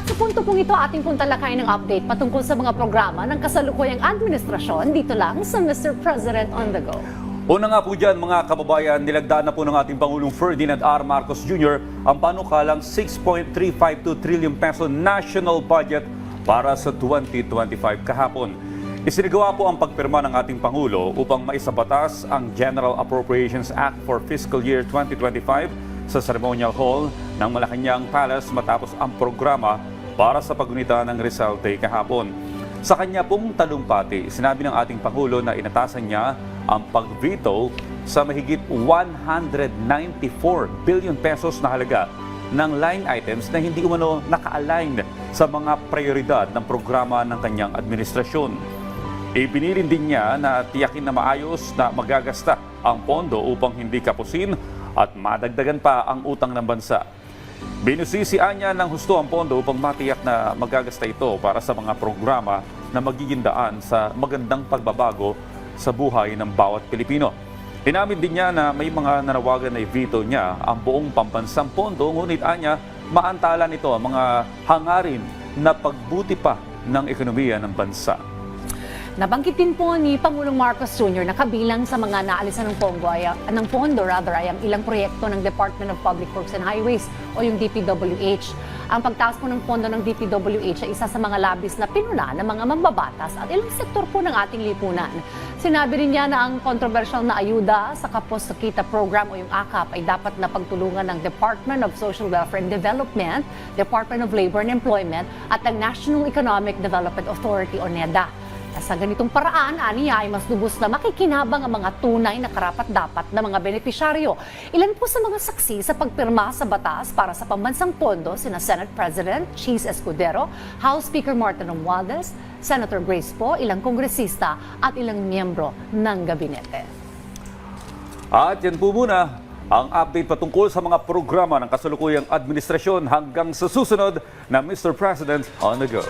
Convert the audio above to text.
At sa punto pong ito, ating pong talakayin ng update patungkol sa mga programa ng kasalukuyang administrasyon dito lang sa Mr. President on the Go. Una nga po dyan mga kababayan, nilagdaan na po ng ating Pangulong Ferdinand R. Marcos Jr. ang panukalang 6.352 trillion peso national budget para sa 2025 kahapon. Isinagawa po ang pagpirma ng ating Pangulo upang maisabatas ang General Appropriations Act for Fiscal Year 2025 sa Ceremonial Hall ng Malacanang Palace matapos ang programa para sa paggunita ng Rizal Day kahapon. Sa kanya pong talumpati, sinabi ng ating Pangulo na inatasan niya ang pag-veto sa mahigit 194 billion pesos na halaga ng line items na hindi umano naka-align sa mga prioridad ng programa ng kanyang administrasyon. Ipinilin din niya na tiyakin na maayos na magagasta ang pondo upang hindi kapusin at madagdagan pa ang utang ng bansa. Binusisian niya ng husto ang pondo upang matiyak na magagasta ito para sa mga programa na magiging daan sa magandang pagbabago sa buhay ng bawat Pilipino. Inamin din niya na may mga nanawagan na i-veto niya ang buong pambansang pondo, ngunit anya maantala nito ang mga hangarin na pagbuti pa ng ekonomiya ng bansa. Nabanggit din po ni Pangulong Marcos Jr. na kabilang sa mga naalisan ng pondo ay ang ilang proyekto ng Department of Public Works and Highways o yung DPWH. Ang pagtaas po ng pondo ng DPWH ay isa sa mga labis na pinuna ng mga mambabatas at ilang sektor po ng ating lipunan. Sinabi rin niya na ang kontrobersyal na ayuda sa Kapos sa Kita program o yung AKAP ay dapat na pagtulungan ng Department of Social Welfare and Development, Department of Labor and Employment at ang National Economic Development Authority o NEDA. Sa ganitong paraan, aniya ay mas lubos na makikinabang ang mga tunay na karapat-dapat na mga benepisyaryo. Ilan po sa mga saksi sa pagpirma sa batas para sa pambansang pondo sina Senate President Cheese Escudero, House Speaker Martin Romualdez, Senator Grace Poe, ilang kongresista at ilang miyembro ng gabinete. At yan po muna ang update patungkol sa mga programa ng kasalukuyang administrasyon hanggang sa susunod na Mr. President on the Go.